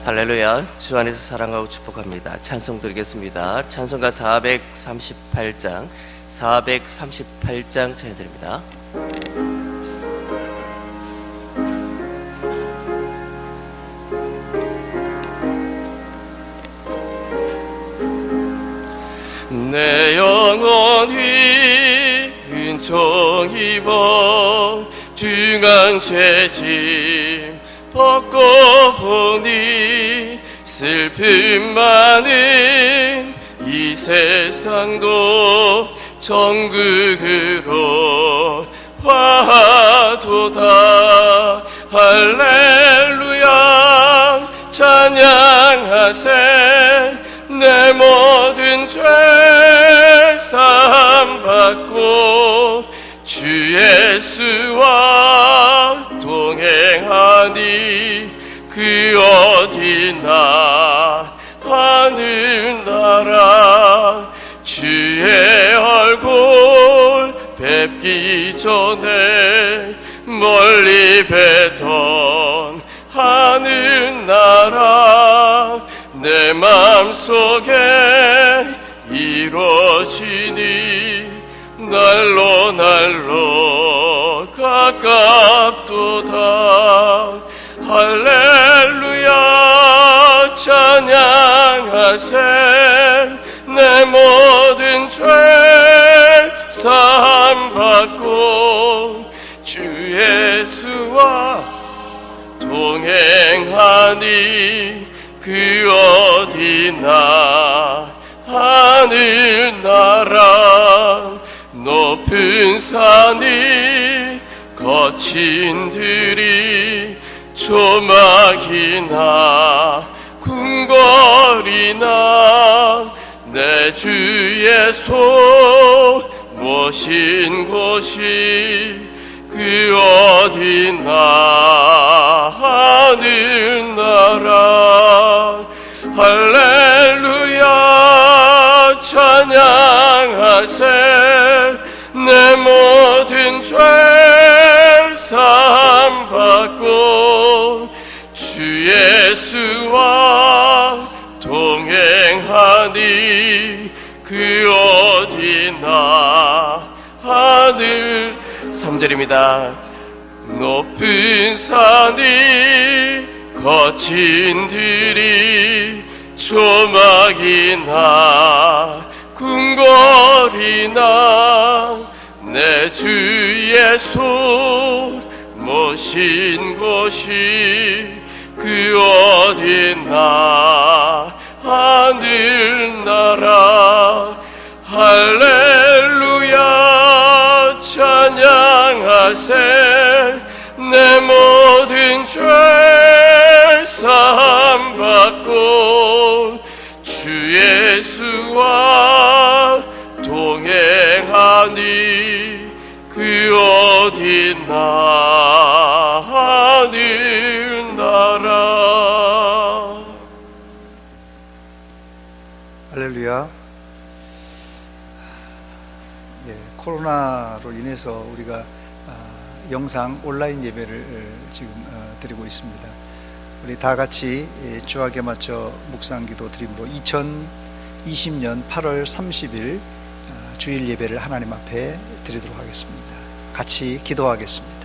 할렐루야. 주 안에서 사랑하고 축복합니다. 찬송 드리겠습니다. 찬송가 438장 찬양 드립니다. 내 영혼이 은총 입어 중한 죄짐 벗고 보니 슬픔 많은 이 세상도 천국으로 화도다. 할렐루야 찬양하세. 내 모든 죄 사함 받고 주 예수와 동행하니 그 어디나 하늘나라. 주의 얼굴 뵙기 전에 멀리 뵈던 하늘나라. 내 맘속에 이루어지니 날로 가깝도다. 할렐루야 찬양하세. 내 모든 죄 사함 받고 주 예수와 동행하니 그 어디나 하늘나라. 높은 산이 거친 들이 조막이나 궁궐이나 내 주의 손 모신 곳이 그 어디나 하늘나라. 할렐루야 찬양하세. 내 모든 죄 사함 받고 주 예수와 동행하니 그 어디나 하늘. 3절입니다. 높은 산이 거친 들이 조막이나 궁궐이나 내 주의 손 모신 곳이 그 어디나 하늘나라. 할렐루야 찬양하세. 내 모든 죄 사함 받고 주 예수와 동행하니 그 어디나 하늘나라. 할렐루야. 코로나로 인해서 우리가 영상 온라인 예배를 지금 드리고 있습니다. 우리 다 같이 주하게 맞춰 묵상기도 드림으로 2020년 8월 30일 주일 예배를 하나님 앞에 드리도록 하겠습니다. 같이 기도하겠습니다.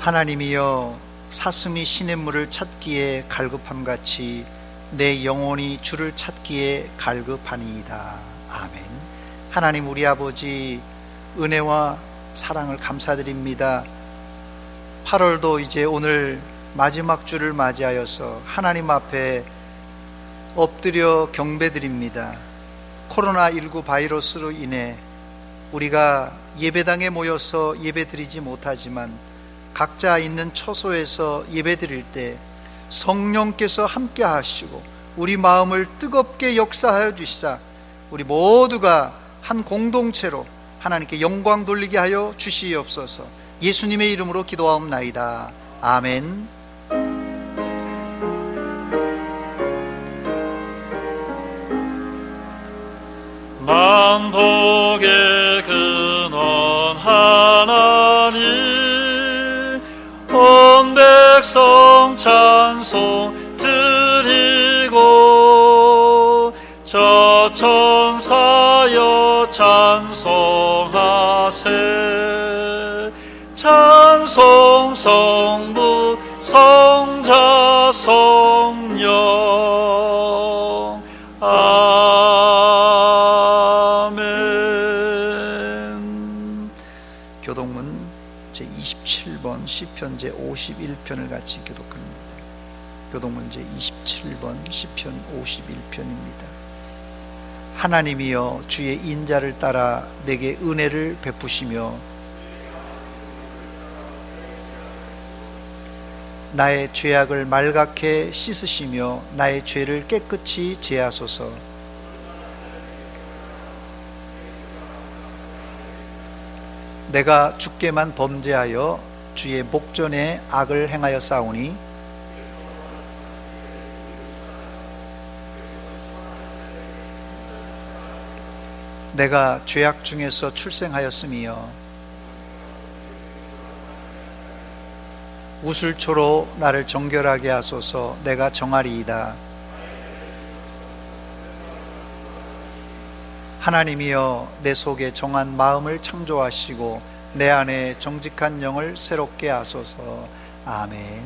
하나님이여, 사슴이 시냇물을 찾기에 갈급함같이 내 영혼이 주를 찾기에 갈급하니이다. 아멘. 하나님 우리 아버지, 은혜와 사랑을 감사드립니다. 8월도 이제 오늘 마지막 주를 맞이하여서 하나님 앞에 엎드려 경배드립니다. 코로나19 바이러스로 인해 우리가 예배당에 모여서 예배드리지 못하지만 각자 있는 처소에서 예배드릴 때 성령께서 함께 하시고 우리 마음을 뜨겁게 역사하여 주시사 우리 모두가 한 공동체로 하나님께 영광 돌리게 하여 주시옵소서. 예수님의 이름으로 기도하옵나이다. 아멘. 만복의 근원 하나님, 온 백성 찬송 드리고 저 천사여 찬송하세. 찬송 성부 성자 성령. 아멘. 교독문 제27번 시편 제51편을 같이 교독합니다. 교독문 제27번 시편 51편입니다. 하나님이여 주의 인자를 따라 내게 은혜를 베푸시며 나의 죄악을 말갛게 씻으시며 나의 죄를 깨끗이 제하소서. 내가 주께만 범죄하여 주의 목전에 악을 행하여 싸우니 내가 죄악 중에서 출생하였으며 우슬초로 나를 정결하게 하소서. 내가 정하리이다. 하나님이여 내 속에 정한 마음을 창조하시고 내 안에 정직한 영을 새롭게 하소서. 아멘.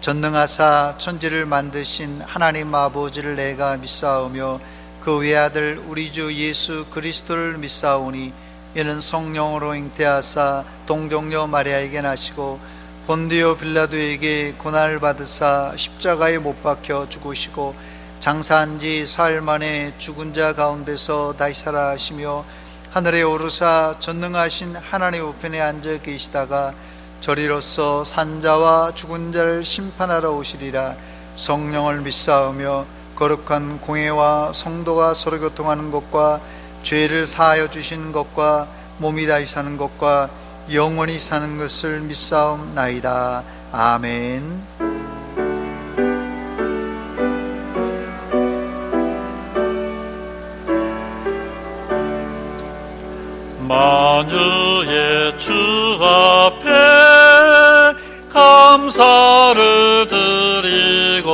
전능하사 천지를 만드신 하나님 아버지를 내가 믿사오며 그 외아들 우리 주 예수 그리스도를 믿사오니 이는 성령으로 잉태하사 동정녀 마리아에게 나시고 본디오 빌라도에게 고난을 받으사 십자가에 못 박혀 죽으시고 장사한 지 사흘 만에 죽은 자 가운데서 다시 살아하시며 하늘에 오르사 전능하신 하나님 우편에 앉아 계시다가 저리로서 산자와 죽은 자를 심판하러 오시리라. 성령을 믿사오며 거룩한 공회와 성도가 서로 교통하는 것과 죄를 사하여 주시는 것과 몸이 다시 사는 것과 영원히 사는 것을 믿사옵나이다. 아멘. 만주의 주 앞에 감사를 드리고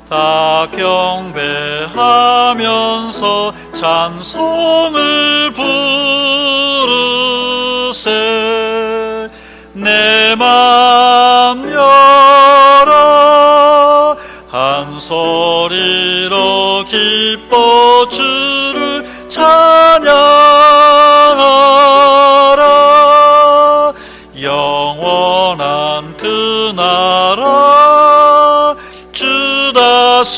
다 경배하면서 찬송을 부르세. 내 맘 열어 한 소리로 기뻐 주를 찬양하라. 영원한 그 나라 주 다스리시니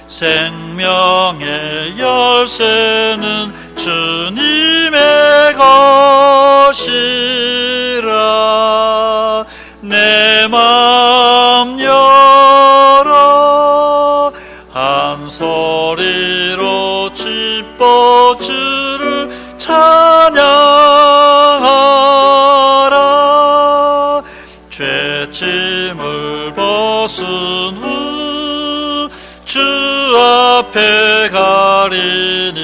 생명의 열쇠는 주님의 것이라. 내 맘 열어 한 소리로 기뻐 주를 찬양하라. 죄짐을 벗은 후 주 앞에 가리니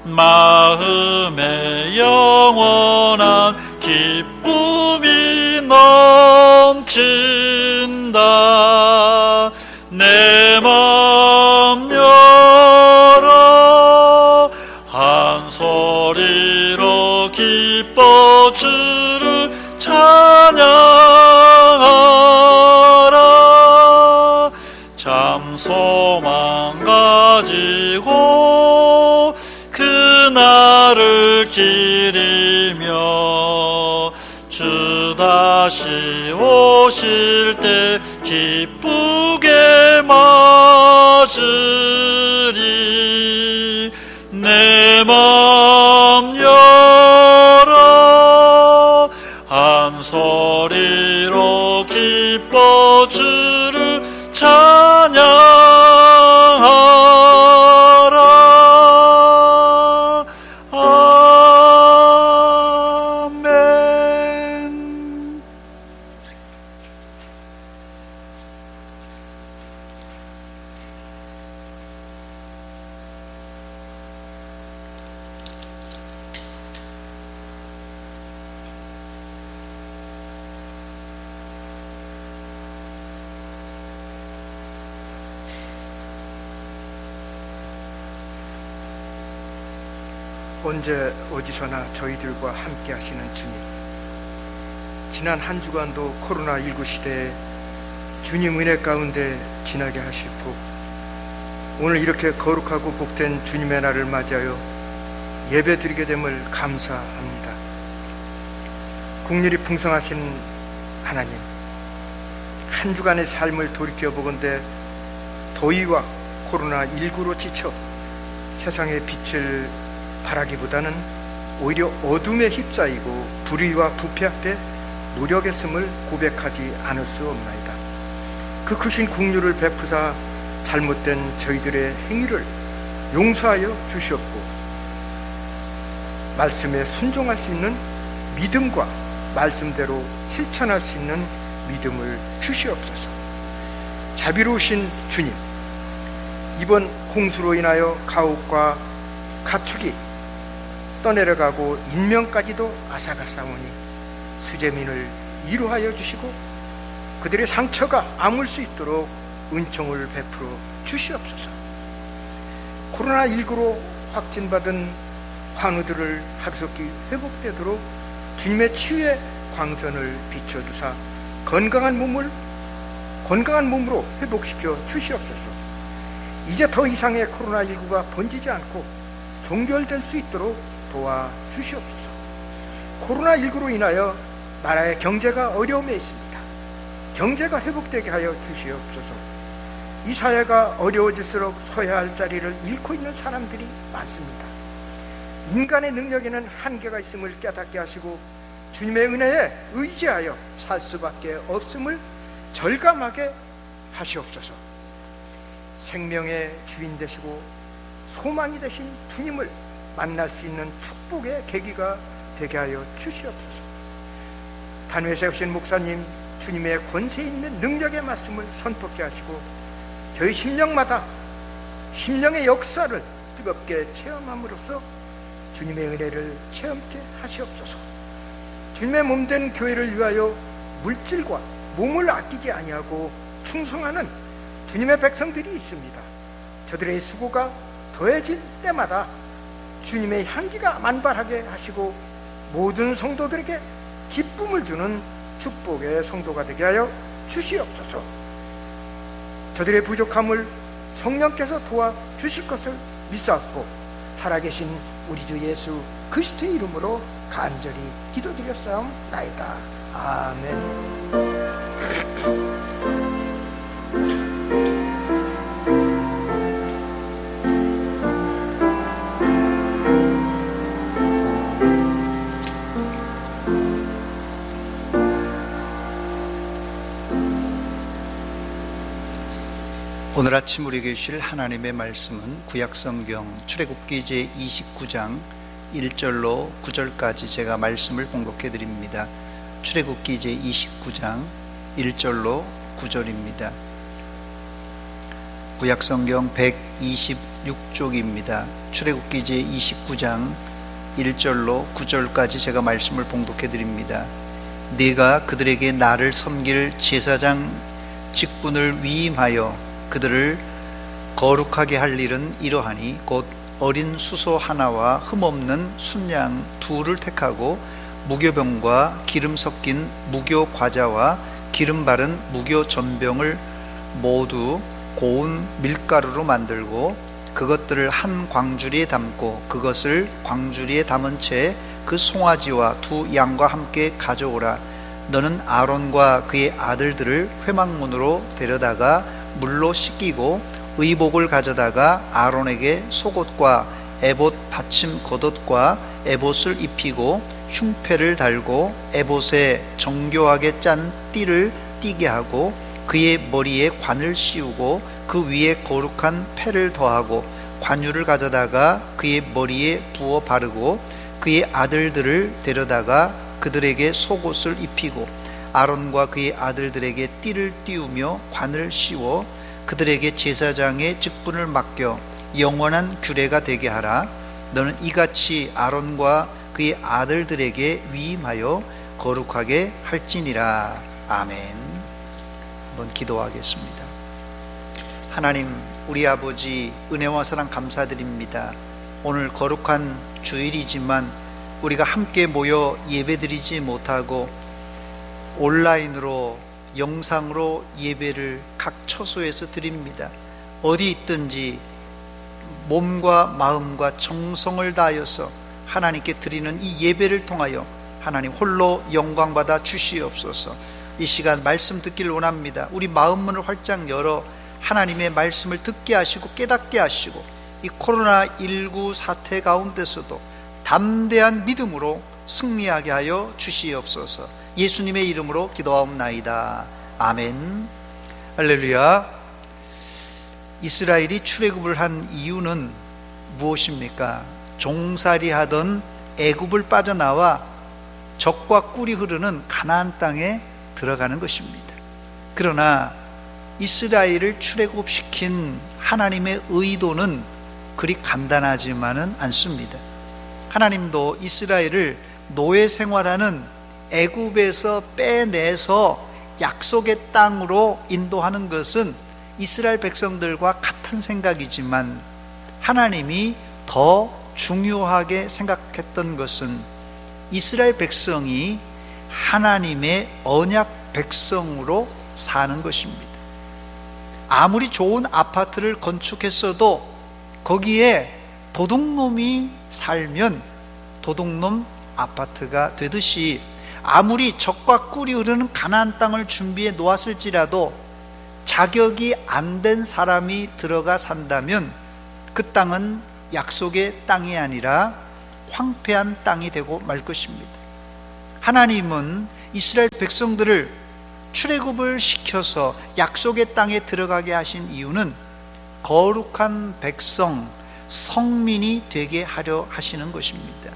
마음에 영원한 기쁨이 넘친다. 내 맘 열어 한 소리로 기뻐 주를 찬양하라. 참 소망 가지고 그날을 기리며 주 다시 오실 때 기쁘게 맞으리. 내 맘 열어 한 소리로 기뻐 주를 찬양하라. 언제 어디서나 저희들과 함께 하시는 주님, 지난 한 주간도 코로나19 시대에 주님 은혜 가운데 지나게 하시고 오늘 이렇게 거룩하고 복된 주님의 날을 맞이하여 예배 드리게 됨을 감사합니다. 국률이 풍성하신 하나님, 한 주간의 삶을 돌이켜보건대 더위와 코로나19로 지쳐 세상의 빛을 바라기보다는 오히려 어둠에 휩싸이고 불의와 부패 앞에 무력했음을 고백하지 않을 수 없나이다. 그 크신 긍휼을 베푸사 잘못된 저희들의 행위를 용서하여 주시옵고 말씀에 순종할 수 있는 믿음과 말씀대로 실천할 수 있는 믿음을 주시옵소서. 자비로우신 주님, 이번 홍수로 인하여 가옥과 가축이 떠내려가고 인명까지도 아사가사오니 수재민을 위로하여 주시고 그들의 상처가 아물 수 있도록 은총을 베풀어 주시옵소서. 코로나19로 확진받은 환우들을 하루속히 회복되도록 주님의 치유의 광선을 비춰주사 건강한 몸으로 회복시켜 주시옵소서. 이제 더 이상의 코로나19가 번지지 않고 종결될 수 있도록 도와주시옵소서. 코로나19로 인하여 나라의 경제가 어려움에 있습니다. 경제가 회복되게 하여 주시옵소서. 이 사회가 어려워질수록 서야 할 자리를 잃고 있는 사람들이 많습니다. 인간의 능력에는 한계가 있음을 깨닫게 하시고 주님의 은혜에 의지하여 살 수밖에 없음을 절감하게 하시옵소서. 생명의 주인 되시고 소망이 되신 주님을 만날 수 있는 축복의 계기가 되게 하여 주시옵소서. 단위에 세우신 목사님, 주님의 권세 있는 능력의 말씀을 선포케 하시고 저희 심령마다 심령의 역사를 뜨겁게 체험함으로써 주님의 은혜를 체험케 하시옵소서. 주님의 몸된 교회를 위하여 물질과 몸을 아끼지 아니하고 충성하는 주님의 백성들이 있습니다. 저들의 수고가 더해질 때마다 주님의 향기가 만발하게 하시고 모든 성도들에게 기쁨을 주는 축복의 성도가 되게 하여 주시옵소서. 저들의 부족함을 성령께서 도와주실 것을 믿사옵고 살아계신 우리 주 예수 그리스도의 이름으로 간절히 기도드렸사옵나이다. 아멘. 오늘 아침 우리에게 주실 하나님의 말씀은 구약성경 출애굽기 제29장 1절로 9절까지 제가 말씀을 봉독해 드립니다. 출애굽기 제29장 1절로 9절입니다. 구약성경 126쪽입니다. 출애굽기 제29장 1절로 9절까지 제가 말씀을 봉독해 드립니다. 네가 그들에게 나를 섬길 제사장 직분을 위임하여 그들을 거룩하게 할 일은 이러하니 곧 어린 수소 하나와 흠없는 순양 둘을 택하고 무교병과 기름 섞인 무교 과자와 기름 바른 무교 전병을 모두 고운 밀가루로 만들고 그것들을 한 광주리에 담고 그것을 광주리에 담은 채 그 송아지와 두 양과 함께 가져오라. 너는 아론과 그의 아들들을 회막문으로 데려다가 물로 씻기고 의복을 가져다가 아론에게 속옷과 에봇 받침 겉옷과 에봇을 입히고 흉패를 달고 에봇에 정교하게 짠 띠를 띠게 하고 그의 머리에 관을 씌우고 그 위에 거룩한 패를 더하고 관유를 가져다가 그의 머리에 부어 바르고 그의 아들들을 데려다가 그들에게 속옷을 입히고 아론과 그의 아들들에게 띠를 띄우며 관을 씌워 그들에게 제사장의 직분을 맡겨 영원한 규례가 되게 하라. 너는 이같이 아론과 그의 아들들에게 위임하여 거룩하게 할지니라. 아멘. 한번 기도하겠습니다. 하나님, 우리 아버지 은혜와 사랑 감사드립니다. 오늘 거룩한 주일이지만 우리가 함께 모여 예배드리지 못하고 온라인으로 영상으로 예배를 각 처소에서 드립니다. 어디 있든지 몸과 마음과 정성을 다하여서 하나님께 드리는 이 예배를 통하여 하나님 홀로 영광받아 주시옵소서. 이 시간 말씀 듣기를 원합니다. 우리 마음문을 활짝 열어 하나님의 말씀을 듣게 하시고 깨닫게 하시고 이 코로나19 사태 가운데서도 담대한 믿음으로 승리하게 하여 주시옵소서. 예수님의 이름으로 기도하옵나이다. 아멘. 할렐루야. 이스라엘이 출애굽을 한 이유는 무엇입니까? 종살이 하던 애굽을 빠져나와 젖과 꿀이 흐르는 가나안 땅에 들어가는 것입니다. 그러나 이스라엘을 출애굽시킨 하나님의 의도는 그리 간단하지만은 않습니다. 하나님도 이스라엘을 노예 생활하는 애굽에서 빼내서 약속의 땅으로 인도하는 것은 이스라엘 백성들과 같은 생각이지만 하나님이 더 중요하게 생각했던 것은 이스라엘 백성이 하나님의 언약 백성으로 사는 것입니다. 아무리 좋은 아파트를 건축했어도 거기에 도둑놈이 살면 도둑놈 아파트가 되듯이 아무리 젖과 꿀이 흐르는 가나안 땅을 준비해 놓았을지라도 자격이 안 된 사람이 들어가 산다면 그 땅은 약속의 땅이 아니라 황폐한 땅이 되고 말 것입니다. 하나님은 이스라엘 백성들을 출애굽을 시켜서 약속의 땅에 들어가게 하신 이유는 거룩한 백성, 성민이 되게 하려 하시는 것입니다.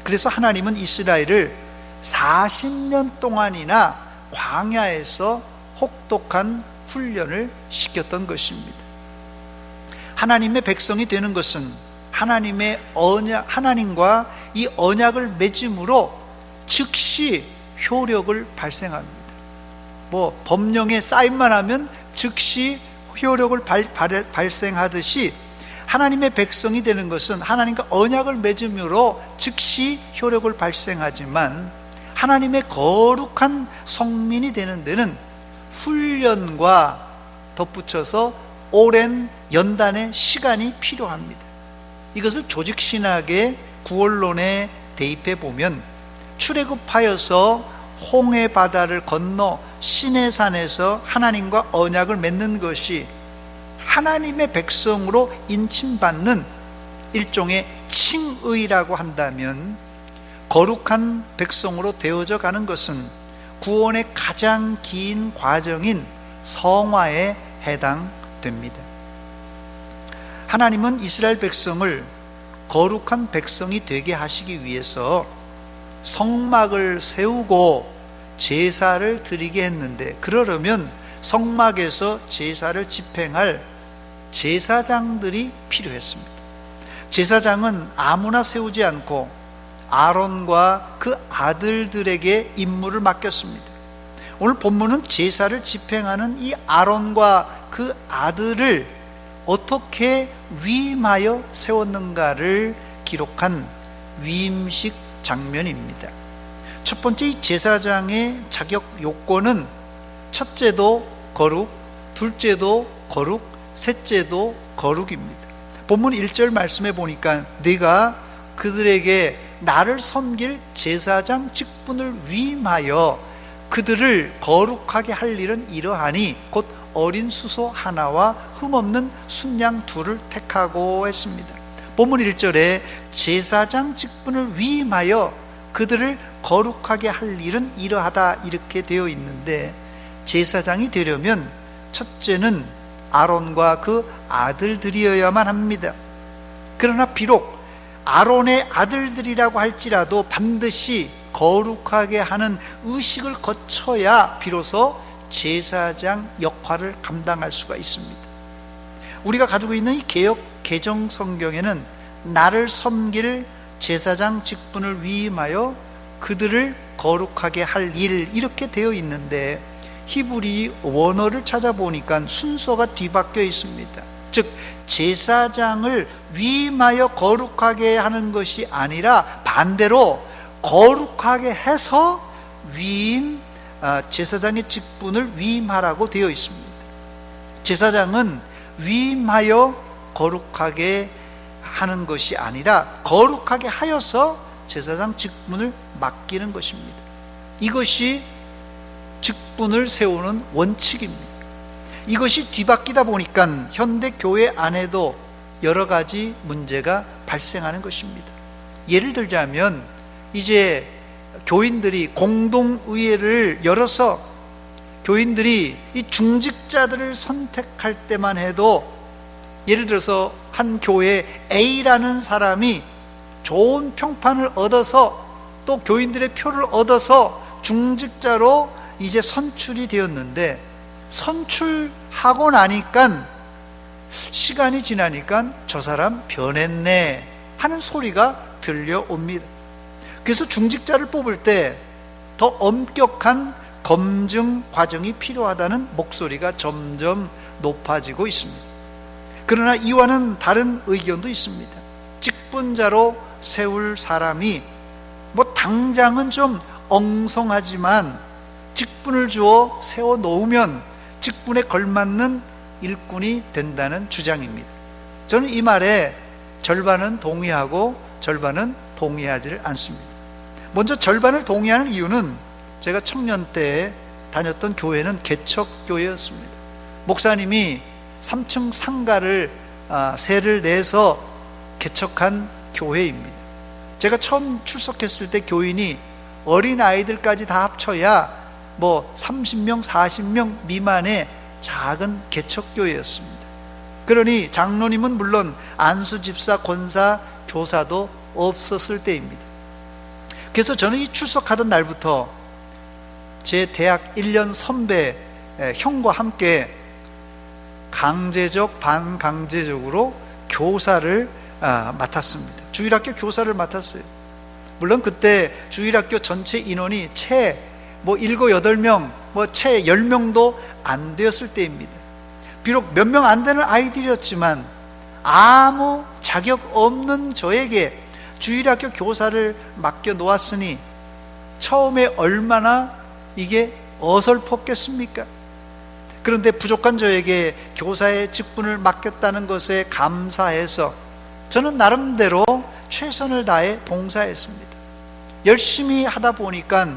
그래서 하나님은 이스라엘을 40년 동안이나 광야에서 혹독한 훈련을 시켰던 것입니다. 하나님의 백성이 되는 것은 하나님의 언약, 하나님과 이 언약을 맺음으로 즉시 효력을 발생합니다. 법령에 사인만 하면 즉시 효력을 발생하듯이 하나님의 백성이 되는 것은 하나님과 언약을 맺음으로 즉시 효력을 발생하지만 하나님의 거룩한 성민이 되는 데는 훈련과 덧붙여서 오랜 연단의 시간이 필요합니다. 이것을 조직신학의 구원론에 대입해 보면 출애굽하여서 홍해 바다를 건너 시내산에서 하나님과 언약을 맺는 것이 하나님의 백성으로 인침받는 일종의 칭의라고 한다면 거룩한 백성으로 되어져 가는 것은 구원의 가장 긴 과정인 성화에 해당됩니다. 하나님은 이스라엘 백성을 거룩한 백성이 되게 하시기 위해서 성막을 세우고 제사를 드리게 했는데 그러려면 성막에서 제사를 집행할 제사장들이 필요했습니다. 제사장은 아무나 세우지 않고 아론과 그 아들들에게 임무를 맡겼습니다. 오늘 본문은 제사를 집행하는 이 아론과 그 아들을 어떻게 위임하여 세웠는가를 기록한 위임식 장면입니다. 첫 번째, 이 제사장의 자격 요건은 첫째도 거룩, 둘째도 거룩, 셋째도 거룩입니다. 본문 1절 말씀에 보니까 네가 그들에게 나를 섬길 제사장 직분을 위임하여 그들을 거룩하게 할 일은 이러하니 곧 어린 수소 하나와 흠없는 순양 둘을 택하고 했습니다. 본문 1절에 제사장 직분을 위임하여 그들을 거룩하게 할 일은 이러하다 이렇게 되어 있는데 제사장이 되려면 첫째는 아론과 그 아들들이어야만 합니다. 그러나 비록 아론의 아들들이라고 할지라도 반드시 거룩하게 하는 의식을 거쳐야 비로소 제사장 역할을 감당할 수가 있습니다. 우리가 가지고 있는 이 개역 개정 성경에는 나를 섬길 제사장 직분을 위임하여 그들을 거룩하게 할 일 이렇게 되어 있는데 히브리 원어를 찾아보니까 순서가 뒤바뀌어 있습니다. 즉 제사장을 위임하여 거룩하게 하는 것이 아니라 반대로 거룩하게 해서 제사장의 직분을 위임하라고 되어 있습니다. 제사장은 위임하여 거룩하게 하는 것이 아니라 거룩하게 하여서 제사장 직분을 맡기는 것입니다. 이것이 직분을 세우는 원칙입니다. 이것이 뒤바뀌다 보니까 현대 교회 안에도 여러 가지 문제가 발생하는 것입니다. 예를 들자면 이제 교인들이 공동의회를 열어서 교인들이 이 중직자들을 선택할 때만 해도, 예를 들어서 한 교회 A라는 사람이 좋은 평판을 얻어서 또 교인들의 표를 얻어서 중직자로 이제 선출이 되었는데, 선출하고 나니까 시간이 지나니까 저 사람 변했네 하는 소리가 들려옵니다. 그래서 중직자를 뽑을 때 더 엄격한 검증 과정이 필요하다는 목소리가 점점 높아지고 있습니다. 그러나 이와는 다른 의견도 있습니다. 직분자로 세울 사람이 당장은 좀 엉성하지만 직분을 주어 세워 놓으면 직분에 걸맞는 일꾼이 된다는 주장입니다. 저는 이 말에 절반은 동의하고 절반은 동의하지를 않습니다. 먼저 절반을 동의하는 이유는 제가 청년 때 다녔던 교회는 개척교회였습니다. 목사님이 3층 상가를 세를 내서 개척한 교회입니다. 제가 처음 출석했을 때 교인이 어린아이들까지 다 합쳐야 30명, 40명 미만의 작은 개척교회였습니다. 그러니 장로님은 물론 안수집사, 권사, 교사도 없었을 때입니다. 그래서 저는 이 출석하던 날부터 제 대학 1년 선배 형과 함께 강제적, 반강제적으로 교사를 맡았습니다. 주일학교 교사를 맡았어요. 물론 그때 주일학교 전체 인원이 채 7, 8명, 채 10명도 안 되었을 때입니다. 비록 몇 명 안 되는 아이들이었지만 아무 자격 없는 저에게 주일학교 교사를 맡겨 놓았으니 처음에 얼마나 이게 어설펐겠습니까? 그런데 부족한 저에게 교사의 직분을 맡겼다는 것에 감사해서 저는 나름대로 최선을 다해 봉사했습니다. 열심히 하다 보니까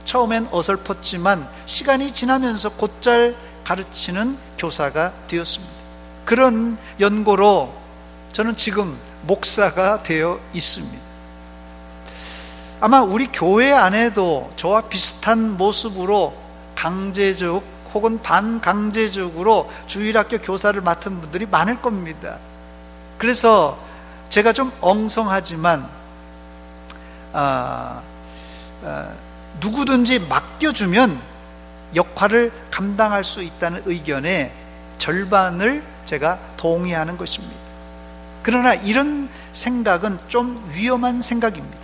처음엔 어설펐지만 시간이 지나면서 곧잘 가르치는 교사가 되었습니다. 그런 연고로 저는 지금 목사가 되어 있습니다. 아마 우리 교회 안에도 저와 비슷한 모습으로 강제적 혹은 반강제적으로 주일학교 교사를 맡은 분들이 많을 겁니다. 그래서 제가 좀 엉성하지만 누구든지 맡겨주면 역할을 감당할 수 있다는 의견에 절반을 제가 동의하는 것입니다. 그러나 이런 생각은 좀 위험한 생각입니다.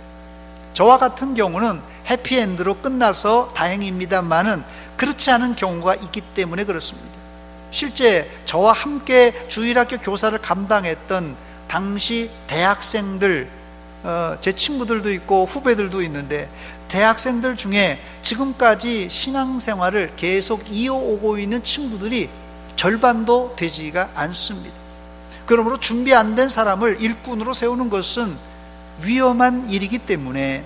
저와 같은 경우는 해피엔드로 끝나서 다행입니다만은 그렇지 않은 경우가 있기 때문에 그렇습니다. 실제 저와 함께 주일학교 교사를 감당했던 당시 대학생들, 제 친구들도 있고 후배들도 있는데 대학생들 중에 지금까지 신앙생활을 계속 이어오고 있는 친구들이 절반도 되지가 않습니다. 그러므로 준비 안 된 사람을 일꾼으로 세우는 것은 위험한 일이기 때문에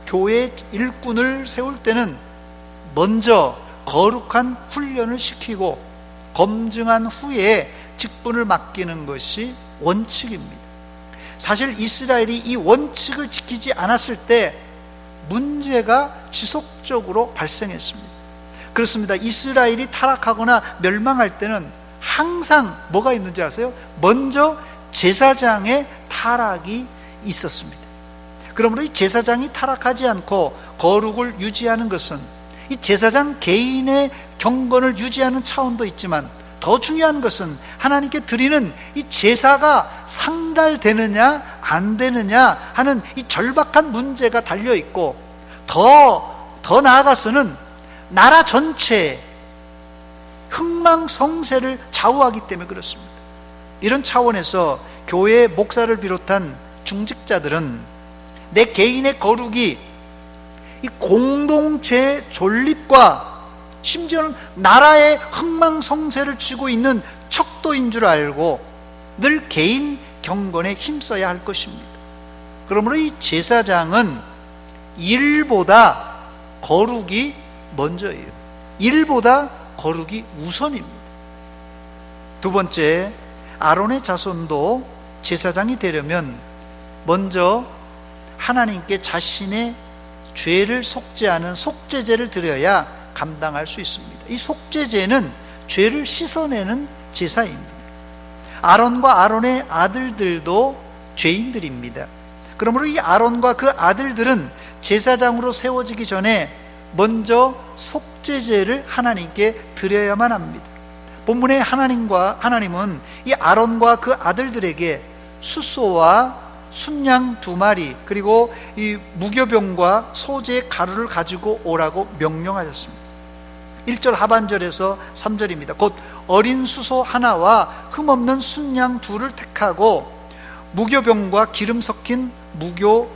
교회 일꾼을 세울 때는 먼저 거룩한 훈련을 시키고 검증한 후에 직분을 맡기는 것이 원칙입니다. 사실 이스라엘이 이 원칙을 지키지 않았을 때 문제가 지속적으로 발생했습니다. 그렇습니다. 이스라엘이 타락하거나 멸망할 때는 항상 뭐가 있는지 아세요? 먼저 제사장의 타락이 있었습니다. 그러므로 이 제사장이 타락하지 않고 거룩을 유지하는 것은 이 제사장 개인의 경건을 유지하는 차원도 있지만 더 중요한 것은 하나님께 드리는 이 제사가 상달되느냐 안 되느냐 하는 이 절박한 문제가 달려있고 더 나아가서는 나라 전체의 흥망성쇠를 좌우하기 때문에 그렇습니다. 이런 차원에서 교회 목사를 비롯한 중직자들은 내 개인의 거룩이 이 공동체 존립과 심지어는 나라의 흥망성쇠를 쥐고 있는 척도인 줄 알고 늘 개인 경건에 힘써야 할 것입니다. 그러므로 이 제사장은 일보다 거룩이 먼저예요. 일보다 거룩이 우선입니다. 두 번째, 아론의 자손도 제사장이 되려면 먼저 하나님께 자신의 죄를 속죄하는 속죄제를 드려야 감당할 수 있습니다. 이 속죄제는 죄를 씻어내는 제사입니다. 아론과 아론의 아들들도 죄인들입니다. 그러므로 이 아론과 그 아들들은 제사장으로 세워지기 전에 먼저 속죄제를 하나님께 드려야만 합니다. 본문에 하나님은 이 아론과 그 아들들에게 숫소와 순양 2마리 그리고 이 무교병과 소재 가루를 가지고 오라고 명령하셨습니다. 1절 하반절에서 3절입니다. 곧 어린 수소 하나와 흠없는 순양 2를 택하고 무교병과 기름 섞인 무교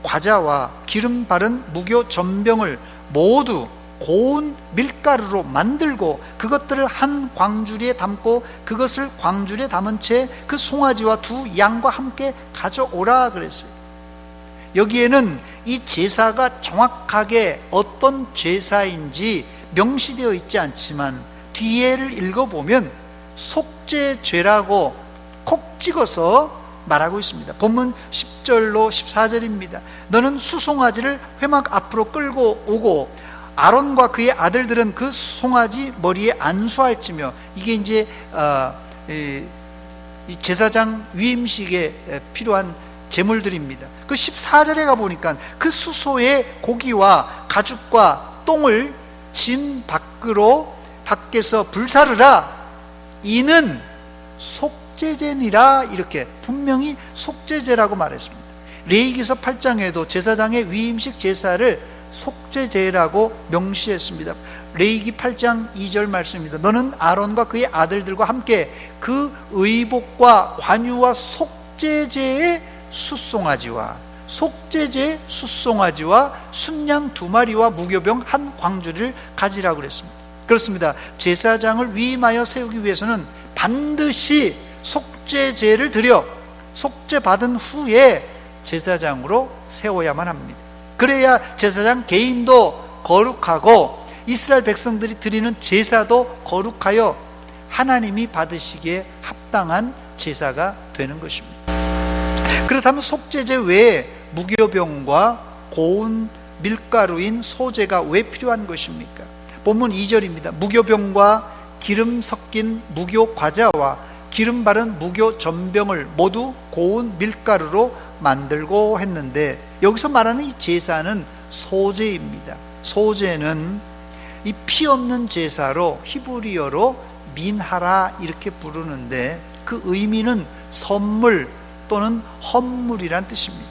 과자와 기름 바른 무교 전병을 모두 고운 밀가루로 만들고 그것들을 한 광주리에 담고 그것을 광주리에 담은 채 그 송아지와 2 양과 함께 가져오라 그랬어요. 여기에는 이 제사가 정확하게 어떤 제사인지 명시되어 있지 않지만 뒤에를 읽어보면 속죄죄라고 콕 찍어서 말하고 있습니다. 본문 10절로 14절입니다. 너는 수송아지를 회막 앞으로 끌고 오고 아론과 그의 아들들은 그 송아지 머리에 안수할지며, 이게 이제 이 제사장 위임식에 필요한 제물들입니다. 그 14절에 가보니까 그 수소의 고기와 가죽과 똥을 진 밖에서 불사르라. 이는 속죄제니라. 이렇게 분명히 속죄제라고 말했습니다. 레위기서 8장에도 제사장의 위임식 제사를 속죄제라고 명시했습니다. 레위기 8장 2절 말씀입니다. 너는 아론과 그의 아들들과 함께 그 의복과 관유와 속죄제의 숫송아지와 순양 2마리와 무교병 한 광주리를 가지라고 그랬습니다. 그렇습니다. 제사장을 위임하여 세우기 위해서는 반드시 속죄제를 드려 속죄받은 후에 제사장으로 세워야만 합니다. 그래야 제사장 개인도 거룩하고 이스라엘 백성들이 드리는 제사도 거룩하여 하나님이 받으시기에 합당한 제사가 되는 것입니다. 그렇다면 속죄제 외에 무교병과 고운 밀가루인 소제가 왜 필요한 것입니까? 본문 2절입니다. 무교병과 기름 섞인 무교 과자와 기름 바른 무교 전병을 모두 고운 밀가루로 만들고 했는데, 여기서 말하는 이 제사는 소제입니다. 소제는 이 피 없는 제사로 히브리어로 민하라 이렇게 부르는데, 그 의미는 선물 또는 헌물이란 뜻입니다.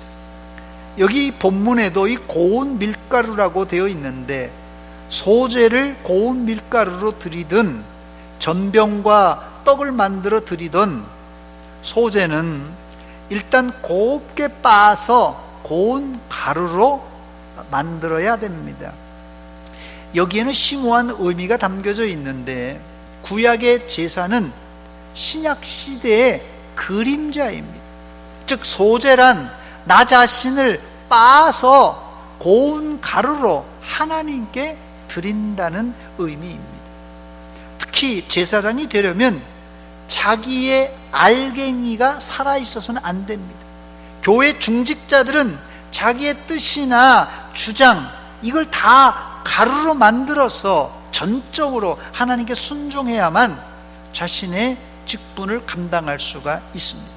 여기 본문에도 이 고운 밀가루라고 되어 있는데, 소제를 고운 밀가루로 드리든 전병과 떡을 만들어 드리던 소제는 일단 곱게 빻아서 고운 가루로 만들어야 됩니다. 여기에는 심오한 의미가 담겨져 있는데, 구약의 제사는 신약 시대의 그림자입니다. 즉 소제란 나 자신을 빻아서 고운 가루로 하나님께 드린다는 의미입니다. 특히 제사장이 되려면 자기의 알갱이가 살아있어서는 안 됩니다. 교회 중직자들은 자기의 뜻이나 주장, 이걸 다 가루로 만들어서 전적으로 하나님께 순종해야만 자신의 직분을 감당할 수가 있습니다.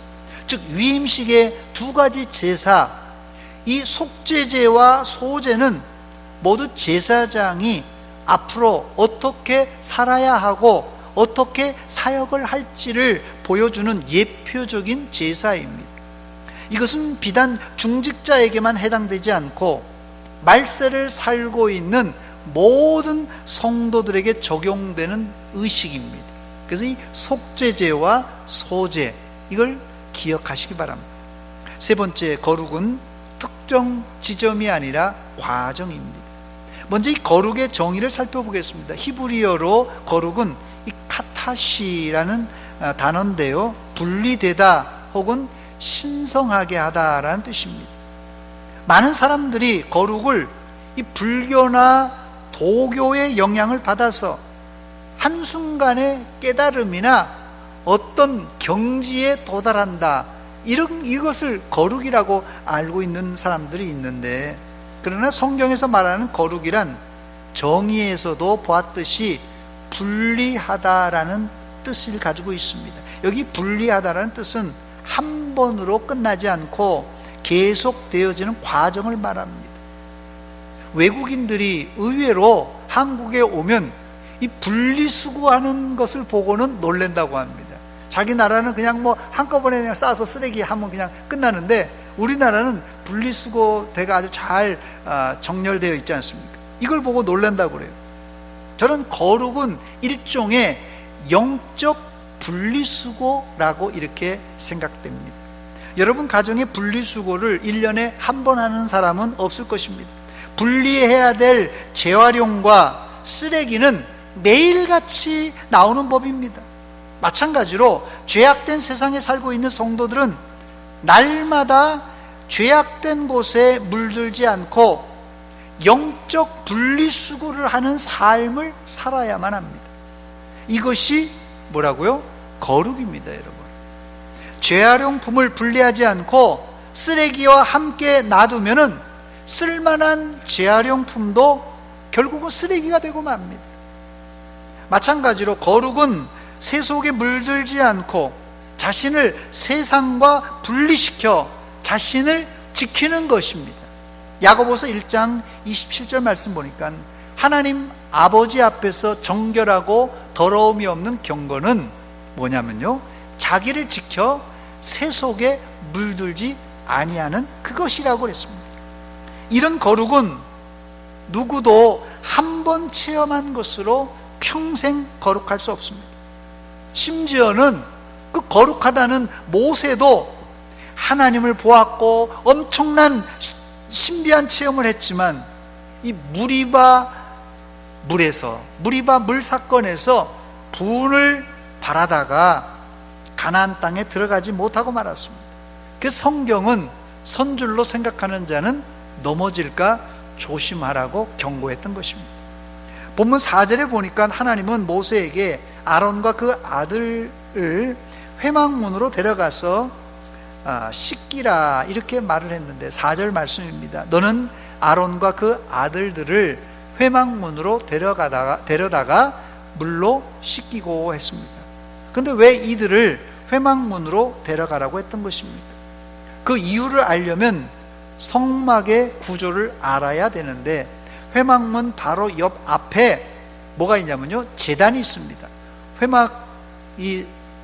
즉 위임식의 2가지 제사, 이 속죄제와 소제는 모두 제사장이 앞으로 어떻게 살아야 하고 어떻게 사역을 할지를 보여주는 예표적인 제사입니다. 이것은 비단 중직자에게만 해당되지 않고 말세를 살고 있는 모든 성도들에게 적용되는 의식입니다. 그래서 이 속죄제와 소제, 이걸 기억하시기 바랍니다. 세 번째, 거룩은 특정 지점이 아니라 과정입니다. 먼저 이 거룩의 정의를 살펴보겠습니다. 히브리어로 거룩은 이 카타시라는 단어인데요, 분리되다 혹은 신성하게 하다라는 뜻입니다. 많은 사람들이 거룩을 이 불교나 도교의 영향을 받아서 한순간의 깨달음이나 어떤 경지에 도달한다, 이것을 거룩이라고 알고 있는 사람들이 있는데, 그러나 성경에서 말하는 거룩이란 정의에서도 보았듯이 분리하다라는 뜻을 가지고 있습니다. 여기 분리하다라는 뜻은 한 번으로 끝나지 않고 계속되어지는 과정을 말합니다. 외국인들이 의외로 한국에 오면 이 분리수거하는 것을 보고는 놀란다고 합니다. 자기 나라는 그냥 뭐 한꺼번에 그냥 싸서 쓰레기 하면 그냥 끝나는데, 우리나라는 분리수거대가 아주 잘 정렬되어 있지 않습니까? 이걸 보고 놀란다고 그래요. 저는 거룩은 일종의 영적 분리수거라고 이렇게 생각됩니다. 여러분 가정의 분리수거를 1년에 한 번 하는 사람은 없을 것입니다. 분리해야 될 재활용과 쓰레기는 매일같이 나오는 법입니다. 마찬가지로 죄악된 세상에 살고 있는 성도들은 날마다 죄악된 곳에 물들지 않고 영적 분리수거를 하는 삶을 살아야만 합니다. 이것이 뭐라고요? 거룩입니다, 여러분. 재활용품을 분리하지 않고 쓰레기와 함께 놔두면은 쓸만한 재활용품도 결국은 쓰레기가 되고 맙니다. 마찬가지로 거룩은 세속에 물들지 않고 자신을 세상과 분리시켜 자신을 지키는 것입니다. 야고보서 1장 27절 말씀 보니까 하나님 아버지 앞에서 정결하고 더러움이 없는 경건은 뭐냐면요, 자기를 지켜 세속에 물들지 아니하는 그것이라고 그랬습니다. 이런 거룩은 누구도 한 번 체험한 것으로 평생 거룩할 수 없습니다. 심지어는 그 거룩하다는 모세도 하나님을 보았고 엄청난 신비한 체험을 했지만 이 무리바 물 사건에서 분을 바라다가 가나안 땅에 들어가지 못하고 말았습니다. 그래서 성경은 선줄로 생각하는 자는 넘어질까 조심하라고 경고했던 것입니다. 본문 4절에 보니까 하나님은 모세에게 아론과 그 아들을 회막문으로 데려가서 씻기라 이렇게 말을 했는데, 4절 말씀입니다. 너는 아론과 그 아들들을 회막문으로 데려다가 물로 씻기고 했습니다. 그런데 왜 이들을 회막문으로 데려가라고 했던 것입니까? 그 이유를 알려면 성막의 구조를 알아야 되는데, 회막문 바로 옆 앞에 뭐가 있냐면요, 제단이 있습니다. 회막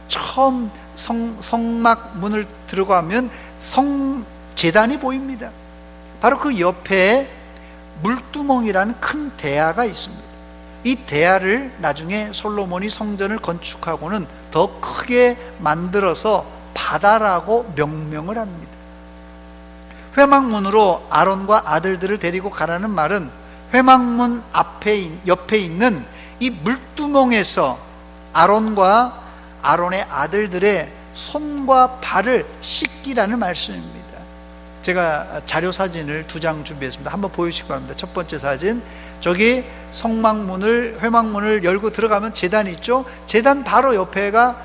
처음 성막 문을 들어가면 제단이 보입니다. 바로 그 옆에 물두멍이라는 큰 대야가 있습니다. 이 대야를 나중에 솔로몬이 성전을 건축하고는 더 크게 만들어서 바다라고 명명을 합니다. 회막문으로 아론과 아들들을 데리고 가라는 말은 회막문 옆에 있는 이 물두멍에서 아론과 아론의 아들들의 손과 발을 씻기라는 말씀입니다. 제가 자료 사진을 2장 준비했습니다. 한번 보여주시기 바랍니다. 첫 번째 사진, 저기 회막문을 열고 들어가면 제단이 있죠. 제단 바로 옆에가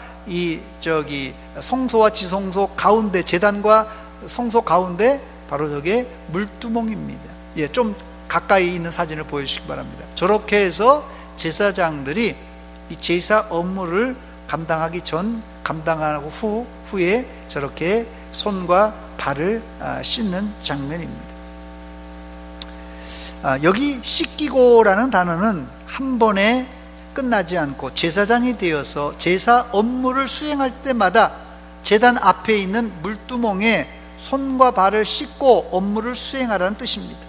성소와 지성소 가운데, 제단과 성소 가운데 바로 저게 물두멍입니다. 예, 좀 가까이 있는 사진을 보여주시기 바랍니다. 저렇게 해서 제사장들이 이 제사 업무를 감당하기 전, 감당하고 후에 저렇게 손과 발을 씻는 장면입니다. 여기 씻기고라는 단어는 한 번에 끝나지 않고 제사장이 되어서 제사 업무를 수행할 때마다 제단 앞에 있는 물두멍에 손과 발을 씻고 업무를 수행하라는 뜻입니다.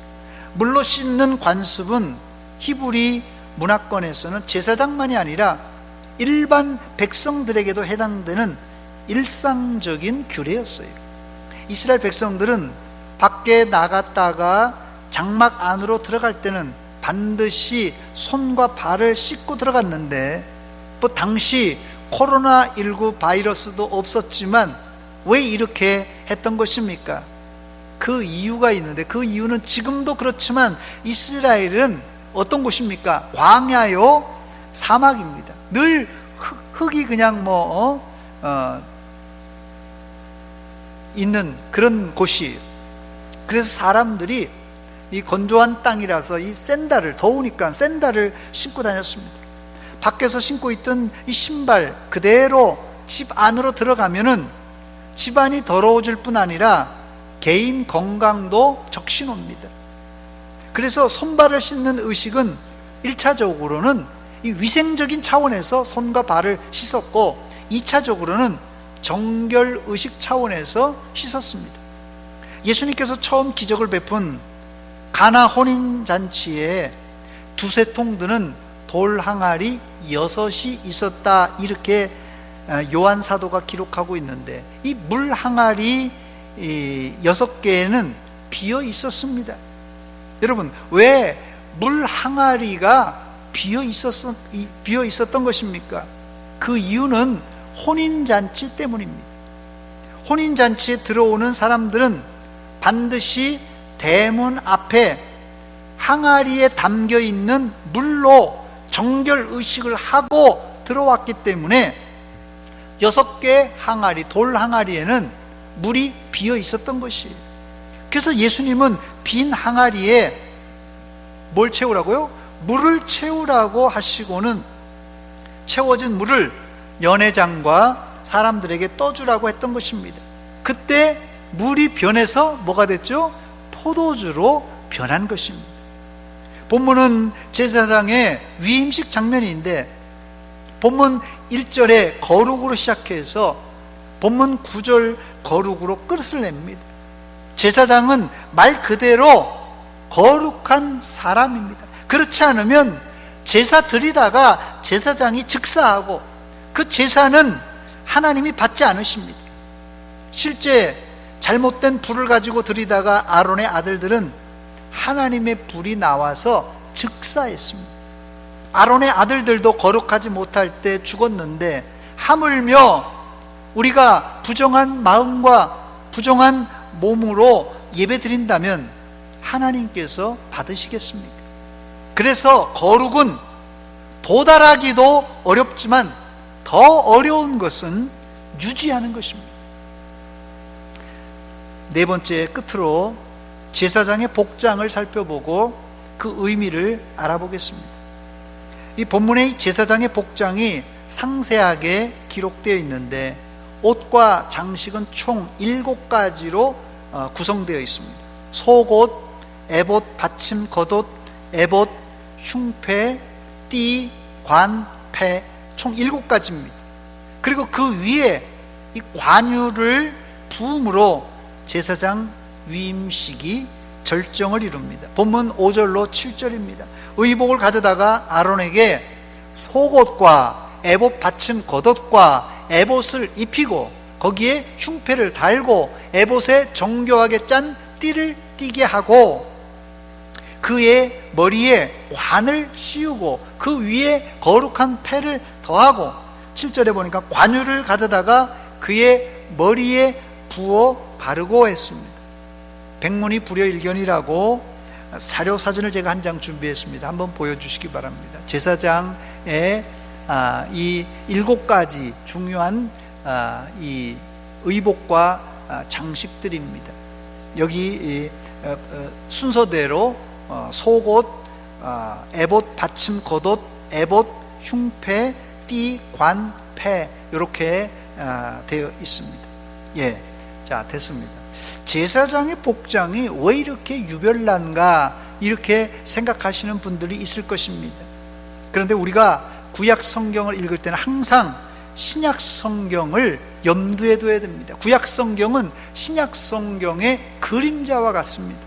물로 씻는 관습은 히브리 문화권에서는 제사장만이 아니라 일반 백성들에게도 해당되는 일상적인 규례였어요. 이스라엘 백성들은 밖에 나갔다가 장막 안으로 들어갈 때는 반드시 손과 발을 씻고 들어갔는데, 뭐 당시 코로나19 바이러스도 없었지만 왜 이렇게 했던 것입니까? 그 이유가 있는데, 그 이유는 지금도 그렇지만 이스라엘은 어떤 곳입니까? 광야요, 사막입니다. 늘 흙이 그냥 있는 그런 곳이에요. 그래서 사람들이 이 건조한 땅이라서 이 샌들을, 더우니까 샌들을 신고 다녔습니다. 밖에서 신고 있던 이 신발 그대로 집 안으로 들어가면은 집안이 더러워질 뿐 아니라 개인 건강도 적신호입니다. 그래서 손발을 씻는 의식은 1차적으로는 이 위생적인 차원에서 손과 발을 씻었고, 2차적으로는 정결 의식 차원에서 씻었습니다. 예수님께서 처음 기적을 베푼 가나 혼인잔치에 두세 통 드는 돌 항아리 6이 있었다, 이렇게 요한 사도가 기록하고 있는데, 이 물 항아리 6개에는 비어 있었습니다. 여러분, 왜 물 항아리가 비어 있었던 것입니까? 그 이유는 혼인잔치 때문입니다. 혼인잔치에 들어오는 사람들은 반드시 대문 앞에 항아리에 담겨 있는 물로 정결 의식을 하고 들어왔기 때문에 6개 항아리, 돌 항아리에는 물이 비어 있었던 것이에요. 그래서 예수님은 빈 항아리에 뭘 채우라고요? 물을 채우라고 하시고는 채워진 물을 연회장과 사람들에게 떠주라고 했던 것입니다. 그때 물이 변해서 뭐가 됐죠? 포도주로 변한 것입니다. 본문은 제사장의 위임식 장면인데, 본문 1절에 거룩으로 시작해서 본문 9절 거룩으로 끝을 냅니다. 제사장은 말 그대로 거룩한 사람입니다. 그렇지 않으면 제사 드리다가 제사장이 즉사하고 그 제사는 하나님이 받지 않으십니다. 실제 잘못된 불을 가지고 드리다가 아론의 아들들은 하나님의 불이 나와서 즉사했습니다. 아론의 아들들도 거룩하지 못할 때 죽었는데, 하물며 우리가 부정한 마음과 부정한 몸으로 예배 드린다면 하나님께서 받으시겠습니까? 그래서 거룩은 도달하기도 어렵지만 더 어려운 것은 유지하는 것입니다. 네 번째, 끝으로 제사장의 복장을 살펴보고 그 의미를 알아보겠습니다. 이 본문의 제사장의 복장이 상세하게 기록되어 있는데, 옷과 장식은 총 7가지로 구성되어 있습니다. 속옷, 에봇, 받침, 겉옷, 에봇, 흉패, 띠, 관, 패, 총 7가지입니다. 그리고 그 위에 이 관유를 부음으로 제사장 위임식이 절정을 이룹니다. 본문 5절로 7절입니다. 의복을 가져다가 아론에게 속옷과 에봇 받침 겉옷과 에봇을 입히고 거기에 흉패를 달고 에봇에 정교하게 짠 띠를 띠게 하고 그의 머리에 관을 씌우고 그 위에 거룩한 패를 더하고, 7절에 보니까 관유를 가져다가 그의 머리에 부어 바르고 했습니다. 백문이 불여일견이라고 사료 사진을 제가 한 장 준비했습니다. 한번 보여주시기 바랍니다. 제사장의 이 7가지 중요한 이 의복과 장식들입니다. 여기 순서대로 속옷, 에봇, 받침, 겉옷, 에봇, 흉패, 띠, 관, 패, 이렇게 되어 있습니다. 예, 자, 됐습니다. 제사장의 복장이 왜 이렇게 유별난가, 이렇게 생각하시는 분들이 있을 것입니다. 그런데 우리가 구약 성경을 읽을 때는 항상 신약 성경을 염두에 둬야 됩니다. 구약 성경은 신약 성경의 그림자와 같습니다.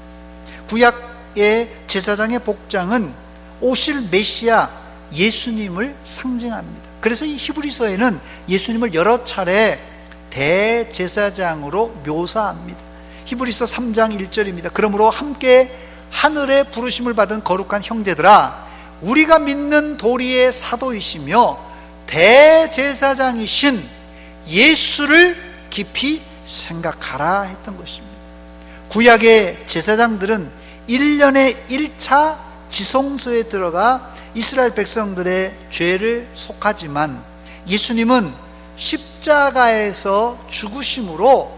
구약의 제사장의 복장은 오실 메시아 예수님을 상징합니다. 그래서 이 히브리서에는 예수님을 여러 차례 대제사장으로 묘사합니다. 히브리서 3장 1절입니다. 그러므로 함께 하늘의 부르심을 받은 거룩한 형제들아, 우리가 믿는 도리의 사도이시며 대제사장이신 예수를 깊이 생각하라 했던 것입니다. 구약의 제사장들은 1년에 1차 지성소에 들어가 이스라엘 백성들의 죄를 속하지만 예수님은 십자가에서 죽으심으로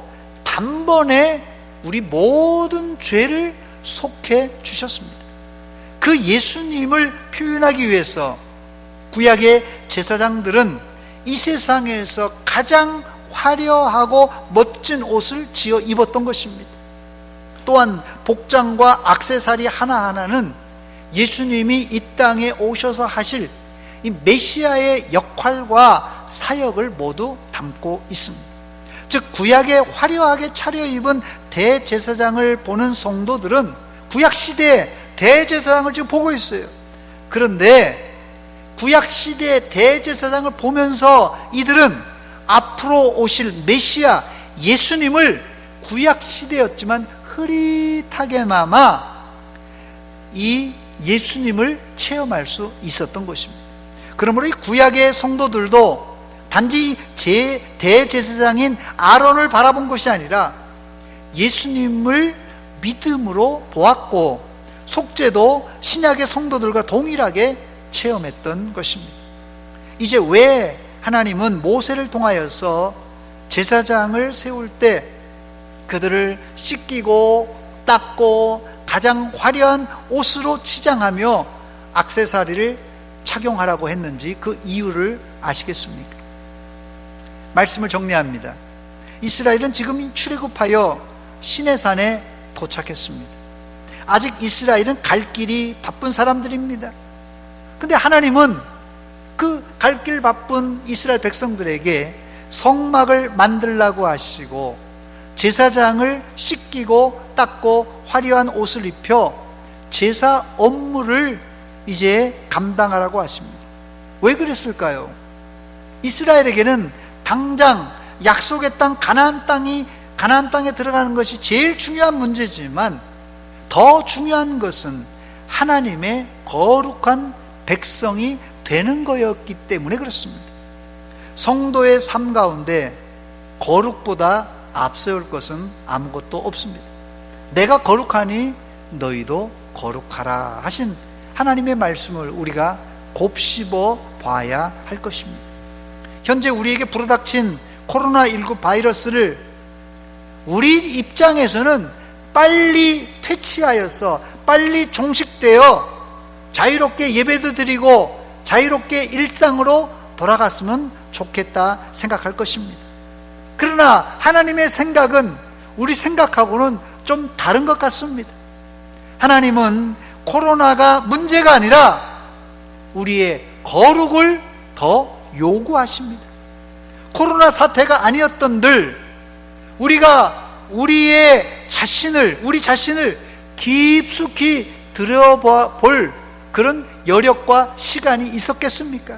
단번에 우리 모든 죄를 속해 주셨습니다. 그 예수님을 표현하기 위해서 구약의 제사장들은 이 세상에서 가장 화려하고 멋진 옷을 지어 입었던 것입니다. 또한 복장과 액세서리 하나하나는 예수님이 이 땅에 오셔서 하실 이 메시아의 역할과 사역을 모두 담고 있습니다. 즉 구약에 화려하게 차려입은 대제사장을 보는 성도들은 구약시대의 대제사장을 지금 보고 있어요. 그런데 구약시대의 대제사장을 보면서 이들은 앞으로 오실 메시아 예수님을 구약시대였지만 흐릿하게나마 이 예수님을 체험할 수 있었던 것입니다. 그러므로 이 구약의 성도들도 단지 대제사장인 아론을 바라본 것이 아니라 예수님을 믿음으로 보았고 속죄도 신약의 성도들과 동일하게 체험했던 것입니다. 이제 왜 하나님은 모세를 통하여서 제사장을 세울 때 그들을 씻기고 닦고 가장 화려한 옷으로 치장하며 액세서리를 착용하라고 했는지 그 이유를 아시겠습니까? 말씀을 정리합니다. 이스라엘은 지금 출애굽하여 시내산에 도착했습니다. 아직 이스라엘은 갈 길이 바쁜 사람들입니다. 근데 하나님은 그 갈 길 바쁜 이스라엘 백성들에게 성막을 만들라고 하시고 제사장을 씻기고 닦고 화려한 옷을 입혀 제사 업무를 이제 감당하라고 하십니다. 왜 그랬을까요? 이스라엘에게는 당장 약속의 땅 가나안 땅에 들어가는 것이 제일 중요한 문제지만 더 중요한 것은 하나님의 거룩한 백성이 되는 거였기 때문에 그렇습니다. 성도의 삶 가운데 거룩보다 앞세울 것은 아무것도 없습니다. 내가 거룩하니 너희도 거룩하라 하신 하나님의 말씀을 우리가 곱씹어 봐야 할 것입니다. 현재 우리에게 불어닥친 코로나19 바이러스를 우리 입장에서는 빨리 퇴치하여서 빨리 종식되어 자유롭게 예배도 드리고 자유롭게 일상으로 돌아갔으면 좋겠다 생각할 것입니다. 그러나 하나님의 생각은 우리 생각하고는 좀 다른 것 같습니다. 하나님은 코로나가 문제가 아니라 우리의 거룩을 더 요구하십니다. 코로나 사태가 아니었던들 우리가 우리 자신을 깊숙이 들여볼 그런 여력과 시간이 있었겠습니까?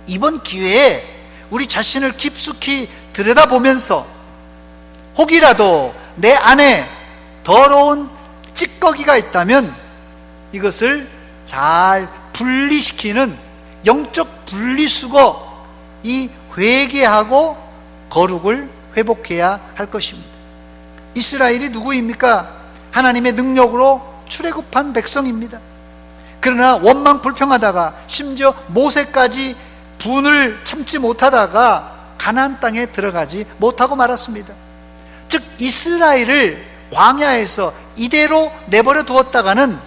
이번 기회에 우리 자신을 깊숙이 들여다보면서 혹이라도 내 안에 더러운 찌꺼기가 있다면 이것을 잘 분리시키는 영적 분리수거, 이 회개하고 거룩을 회복해야 할 것입니다. 이스라엘이 누구입니까? 하나님의 능력으로 출애굽한 백성입니다. 그러나 원망 불평하다가 심지어 모세까지 분을 참지 못하다가 가나안 땅에 들어가지 못하고 말았습니다. 즉 이스라엘을 광야에서 이대로 내버려 두었다가는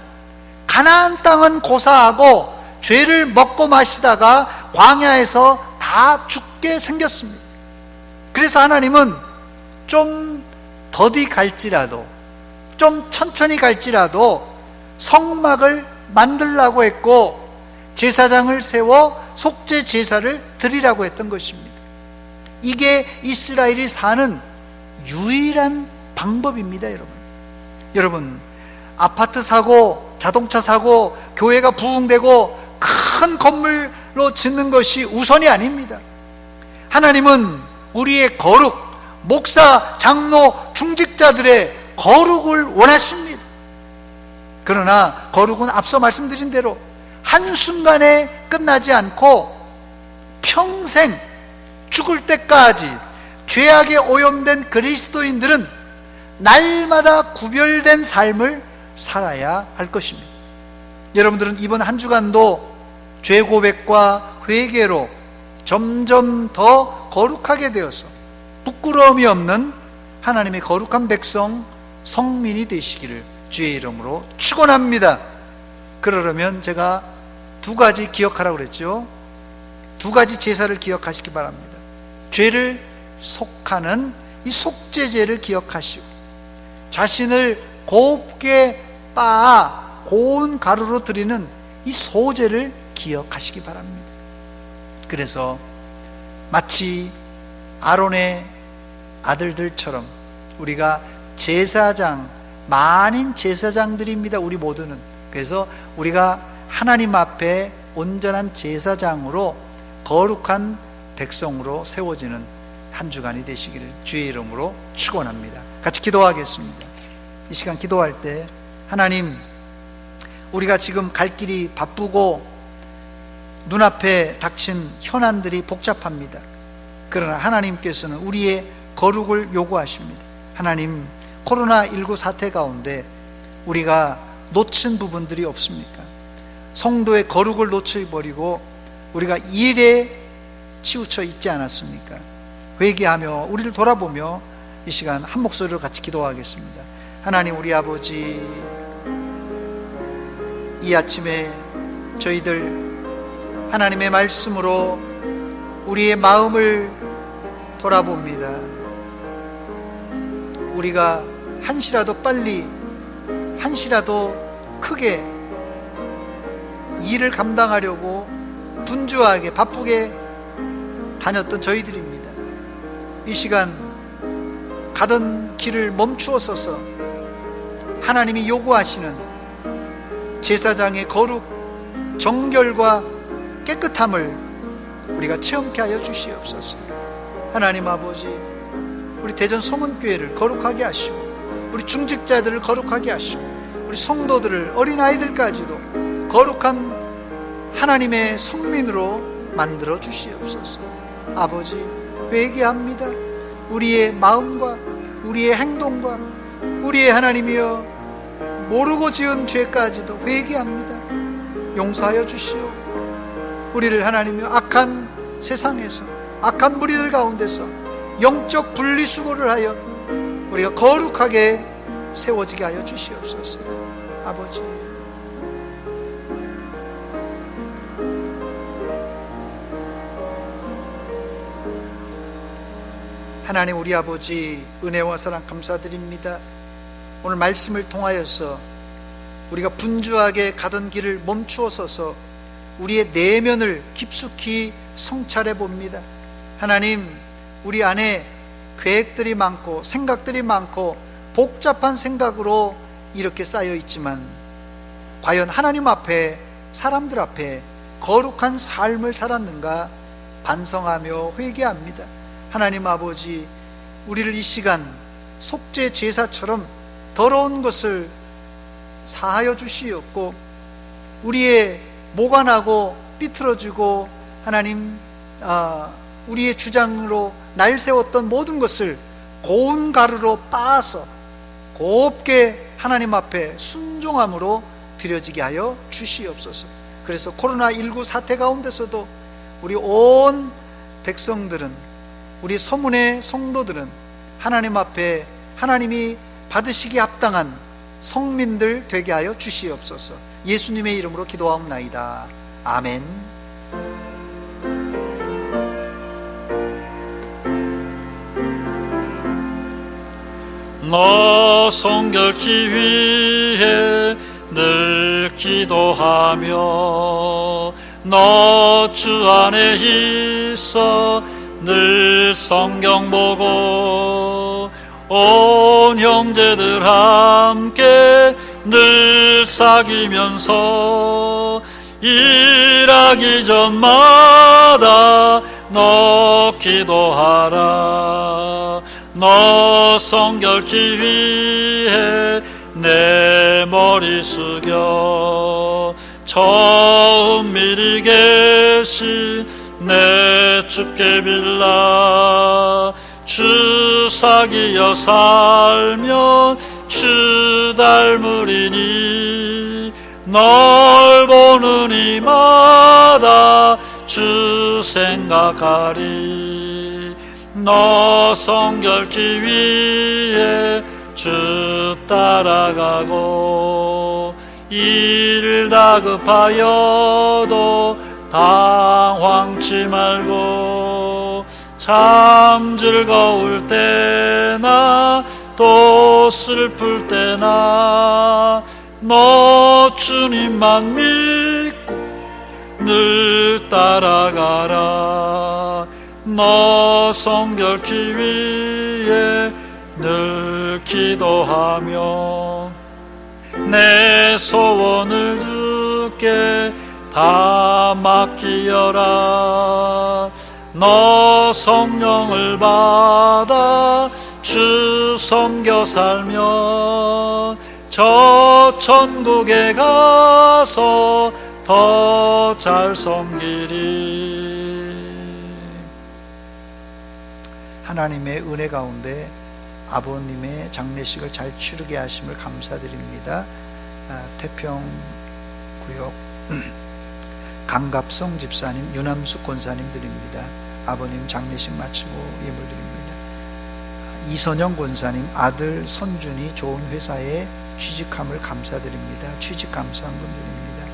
가나안 땅은 고사하고 죄를 먹고 마시다가 광야에서 다 죽게 생겼습니다. 그래서 하나님은 좀 더디 갈지라도 좀 천천히 갈지라도 성막을 만들라고 했고 제사장을 세워 속죄 제사를 드리라고 했던 것입니다. 이게 이스라엘이 사는 유일한 방법입니다. 여러분 아파트 사고 자동차 사고 교회가 부흥되고 큰 건물 제물로 짓는 것이 우선이 아닙니다. 하나님은 우리의 거룩, 목사, 장로, 중직자들의 거룩을 원하십니다. 그러나 거룩은 앞서 말씀드린 대로 한순간에 끝나지 않고 평생 죽을 때까지 죄악에 오염된 그리스도인들은 날마다 구별된 삶을 살아야 할 것입니다. 여러분들은 이번 한 주간도 죄 고백과 회개로 점점 더 거룩하게 되어서 부끄러움이 없는 하나님의 거룩한 백성, 성민이 되시기를 주의 이름으로 축원합니다. 그러려면 제가 두 가지 기억하라고 그랬죠. 두 가지 제사를 기억하시기 바랍니다. 죄를 속하는 이 속죄제를 기억하시고, 자신을 곱게 빻아 고운 가루로 드리는 이 소제를 기억하시기 바랍니다. 그래서 마치 아론의 아들들처럼 우리가 제사장, 만인 제사장들입니다. 우리 모두는. 그래서 우리가 하나님 앞에 온전한 제사장으로 거룩한 백성으로 세워지는 한 주간이 되시기를 주의 이름으로 축원합니다. 같이 기도하겠습니다. 이 시간 기도할 때 하나님, 우리가 지금 갈 길이 바쁘고 눈앞에 닥친 현안들이 복잡합니다. 그러나 하나님께서는 우리의 거룩을 요구하십니다. 하나님, 코로나19 사태 가운데 우리가 놓친 부분들이 없습니까? 성도의 거룩을 놓쳐버리고 우리가 일에 치우쳐 있지 않았습니까? 회개하며 우리를 돌아보며 이 시간 한 목소리로 같이 기도하겠습니다. 하나님, 우리 아버지, 이 아침에 저희들 하나님의 말씀으로 우리의 마음을 돌아봅니다. 우리가 한시라도 빨리, 한시라도 크게 일을 감당하려고 분주하게 바쁘게 다녔던 저희들입니다. 이 시간 가던 길을 멈추어서서 하나님이 요구하시는 제사장의 거룩, 정결과 깨끗함을 우리가 체험케 하여 주시옵소서. 하나님 아버지, 우리 대전 성은교회를 거룩하게 하시고, 우리 중직자들을 거룩하게 하시고, 우리 성도들을, 어린아이들까지도 거룩한 하나님의 성민으로 만들어 주시옵소서. 아버지, 회개합니다. 우리의 마음과 우리의 행동과 우리의 하나님이여 모르고 지은 죄까지도 회개합니다. 용서하여 주시오. 우리를 하나님이여 악한 세상에서, 악한 무리들 가운데서 영적 분리수거를 하여 우리가 거룩하게 세워지게 하여 주시옵소서. 아버지, 하나님, 우리 아버지, 은혜와 사랑 감사드립니다. 오늘 말씀을 통하여서 우리가 분주하게 가던 길을 멈추어 서서 우리의 내면을 깊숙이 성찰해 봅니다. 하나님, 우리 안에 계획들이 많고 생각들이 많고 복잡한 생각으로 이렇게 쌓여 있지만 과연 하나님 앞에, 사람들 앞에 거룩한 삶을 살았는가 반성하며 회개합니다. 하나님 아버지, 우리를 이 시간 속죄 제사처럼 더러운 것을 사하여 주시옵고, 우리의 모관하고 삐뚤어지고 하나님 우리의 주장으로 날 세웠던 모든 것을 고운 가루로 빻아서 곱게 하나님 앞에 순종함으로 드려지게 하여 주시옵소서. 그래서 코로나19 사태 가운데서도 우리 온 백성들은, 우리 서문의 성도들은 하나님 앞에 하나님이 받으시기에 합당한 성민들 되게 하여 주시옵소서. 예수님의 이름으로 기도하옵나이다. 아멘. 나 성결케 위해 늘 기도하며 너 주 안에 있어 늘 성경 보고 온 형제들 함께 늘 사귀면서 일하기 전마다 너 기도하라. 너 성결케 위해 내 머리 숙여 처음 미리 계신 내 주께 빌라. 주 사귀어 살면 주 닮으리니 널 보는 이마다 주 생각하리. 너 성결케 위해 주 따라가고 일 다급하여도 당황치 말고 참 즐거울 때나 또 슬플 때나 너 주님만 믿고 늘 따라가라. 너 성결케 위해 늘 기도하며 내 소원을 주께 다 맡기어라. 너 성령을 받아 주 섬겨 살면 저 천국에 가서 더 잘 섬기리. 하나님의 은혜 가운데 아버님의 장례식을 잘 치르게 하심을 감사드립니다. 태평구역 강갑성 집사님, 유남숙 권사님 드립니다. 아버님 장례식 마치고 예물 드립니다. 이선영 권사님, 아들 선준이 좋은 회사에 취직함을 감사드립니다. 취직 감사한금 드립니다.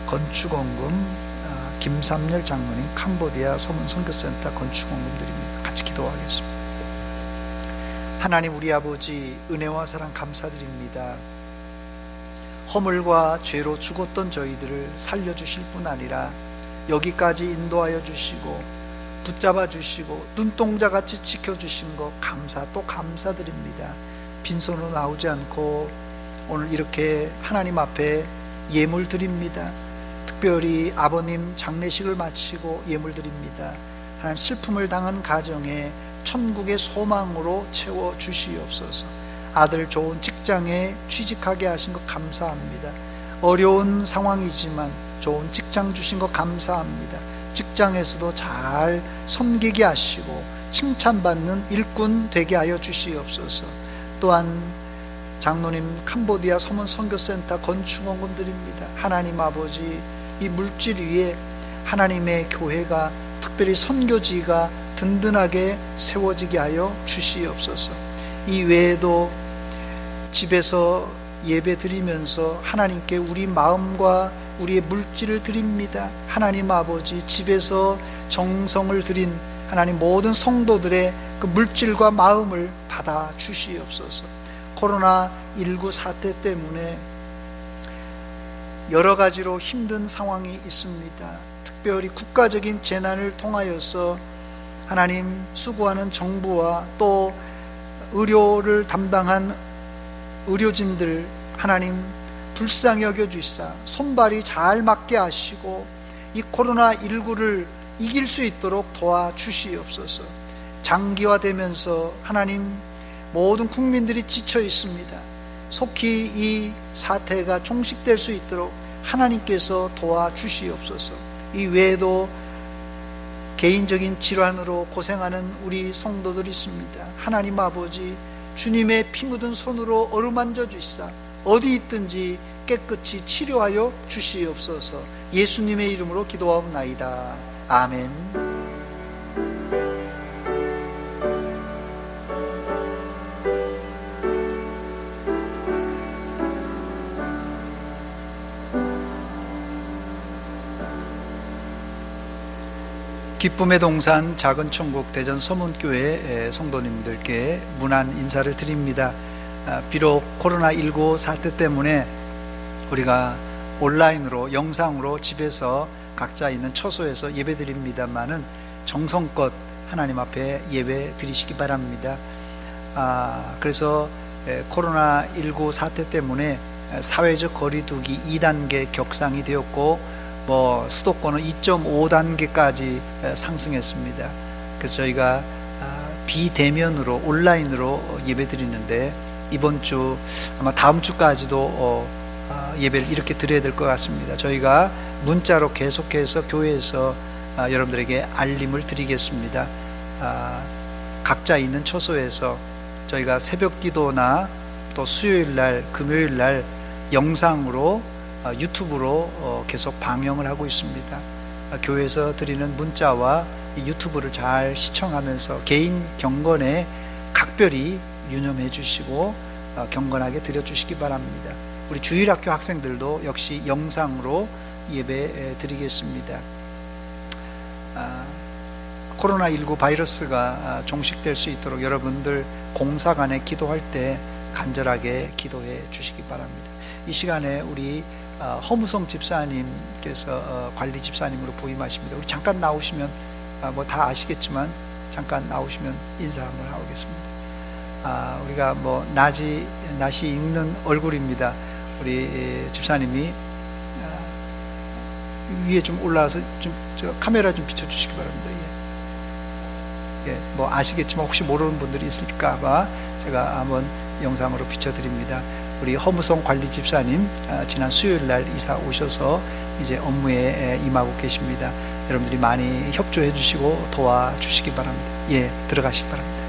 건축원금 김삼열 장로님, 캄보디아 서문선교센터 건축원금 드립니다. 같이 기도하겠습니다. 하나님 우리 아버지, 은혜와 사랑 감사드립니다. 허물과 죄로 죽었던 저희들을 살려주실 뿐 아니라 여기까지 인도하여 주시고 붙잡아 주시고 눈동자같이 지켜주신 것 또 감사드립니다. 빈손으로 나오지 않고 오늘 이렇게 하나님 앞에 예물 드립니다. 특별히 아버님 장례식을 마치고 예물 드립니다. 하나님, 슬픔을 당한 가정에 천국의 소망으로 채워 주시옵소서. 아들 좋은 직장에 취직하게 하신 것 감사합니다. 어려운 상황이지만 좋은 직장 주신 것 감사합니다. 직장에서도 잘 섬기게 하시고 칭찬받는 일꾼 되게 하여 주시옵소서. 또한 장로님 캄보디아 서문 선교센터 건축원금 드립니다. 하나님 아버지, 이 물질 위에 하나님의 교회가, 특별히 선교지가 든든하게 세워지게 하여 주시옵소서. 이 외에도 집에서 예배 드리면서 하나님께 우리 마음과 우리의 물질을 드립니다. 하나님 아버지, 집에서 정성을 들인 하나님 모든 성도들의 그 물질과 마음을 받아 주시옵소서. 코로나19 사태 때문에 여러 가지로 힘든 상황이 있습니다. 특별히 국가적인 재난을 통하여서 하나님 수고하는 정부와 또 의료를 담당한 의료진들 하나님 불쌍히 여겨주시사 손발이 잘 맞게 하시고 이 코로나19를 이길 수 있도록 도와주시옵소서. 장기화되면서 하나님 모든 국민들이 지쳐 있습니다. 속히 이 사태가 종식될 수 있도록 하나님께서 도와주시옵소서. 이 외에도 개인적인 질환으로 고생하는 우리 성도들이 있습니다. 하나님 아버지, 주님의 피 묻은 손으로 어루만져 주시사 어디 있든지 깨끗이 치료하여 주시옵소서. 예수님의 이름으로 기도하옵나이다. 아멘. 기쁨의 동산 작은 천국 대전 서문교회 성도님들께 문안 인사를 드립니다. 비록 코로나19 사태 때문에 우리가 온라인으로 영상으로 집에서 각자 있는 처소에서 예배 드립니다만은 정성껏 하나님 앞에 예배 드리시기 바랍니다. 그래서 코로나19 사태 때문에 사회적 거리두기 2단계 격상이 되었고 뭐 수도권은 2.5단계까지 상승했습니다. 그래서 저희가 비대면으로 온라인으로 예배 드리는데 이번 주 아마 다음 주까지도 예배를 이렇게 드려야 될 것 같습니다. 저희가 문자로 계속해서 교회에서 여러분들에게 알림을 드리겠습니다. 각자 있는 처소에서 저희가 새벽 기도나 또 수요일날 금요일날 영상으로 유튜브로 계속 방영을 하고 있습니다. 교회에서 드리는 문자와 유튜브를 잘 시청하면서 개인 경건에 각별히 유념해 주시고 경건하게 드려 주시기 바랍니다. 우리 주일학교 학생들도 역시 영상으로 예배 드리겠습니다. 코로나19 바이러스가 종식될 수 있도록 여러분들 공사간에 기도할 때 간절하게 기도해 주시기 바랍니다. 이 시간에 우리 허무성 집사님께서 관리 집사님으로 부임하십니다. 우리 잠깐 나오시면 뭐 다 아시겠지만 잠깐 나오시면 인사 한번 하겠습니다. 우리가 뭐 낯이 익는 얼굴입니다. 우리 집사님이 위에 좀 올라와서 저 카메라 좀 비춰주시기 바랍니다. 예, 뭐 아시겠지만 혹시 모르는 분들이 있을까봐 제가 한번 영상으로 비춰드립니다. 우리 허무성 관리 집사님 지난 수요일 날 이사 오셔서 이제 업무에 임하고 계십니다. 여러분들이 많이 협조해 주시고 도와주시기 바랍니다. 예, 들어가시기 바랍니다.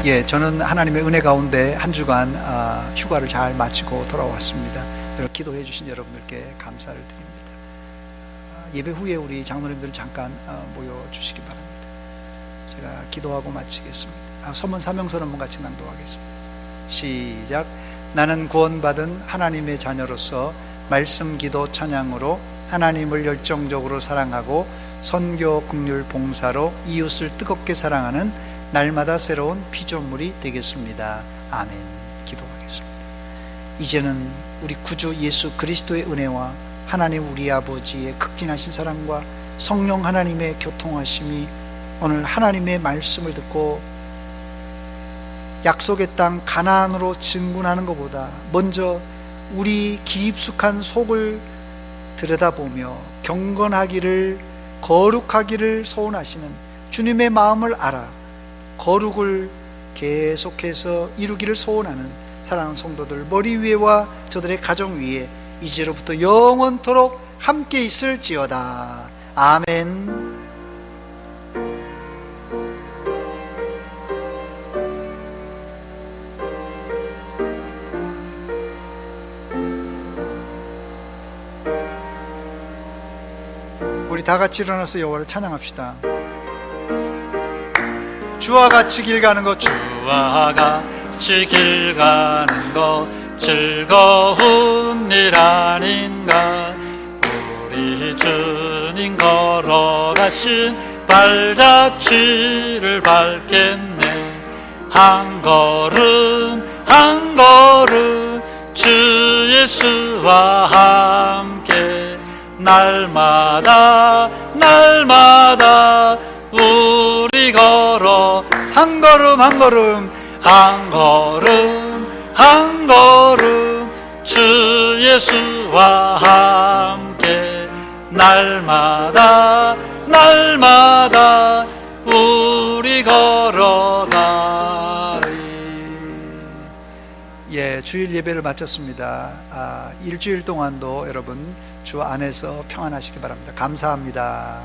예, 저는 하나님의 은혜 가운데 한 주간 휴가를 잘 마치고 돌아왔습니다. 기도해 주신 여러분들께 감사를 드립니다. 예배 후에 우리 장로님들 잠깐 모여 주시기 바랍니다. 제가 기도하고 마치겠습니다. 서문 사명선 한번 같이 낭독하겠습니다. 시작. 나는 구원받은 하나님의 자녀로서 말씀, 기도, 찬양으로 하나님을 열정적으로 사랑하고 선교, 긍휼, 봉사로 이웃을 뜨겁게 사랑하는 날마다 새로운 피조물이 되겠습니다. 아멘. 기도하겠습니다. 이제는 우리 구주 예수 그리스도의 은혜와 하나님 우리 아버지의 극진하신 사랑과 성령 하나님의 교통하심이 오늘 하나님의 말씀을 듣고 약속의 땅 가나안으로 진군하는 것보다 먼저 우리 깊숙한 속을 들여다보며 경건하기를, 거룩하기를 소원하시는 주님의 마음을 알아 거룩을 계속해서 이루기를 소원하는 사랑하는 성도들 머리 위에와 저들의 가정 위에 이제로부터 영원토록 함께 있을지어다. 아멘. 우리 다 같이 일어나서 여호와를 찬양합시다. 주와 같이 길 가는 것, 주와 같이 길 가는 것 즐거운 일 아닌가. 우리 주님 걸어가신 발자취를 밟겠네. 한 걸음 한 걸음 주 예수와 함께 날마다 날마다 우리 걸어 한 걸음 한 걸음 한 걸음 한 걸음 주 예수와 함께 날마다 날마다 우리 걸어가리. 예, 주일 예배를 마쳤습니다. 일주일 동안도 여러분 주 안에서 평안하시기 바랍니다. 감사합니다.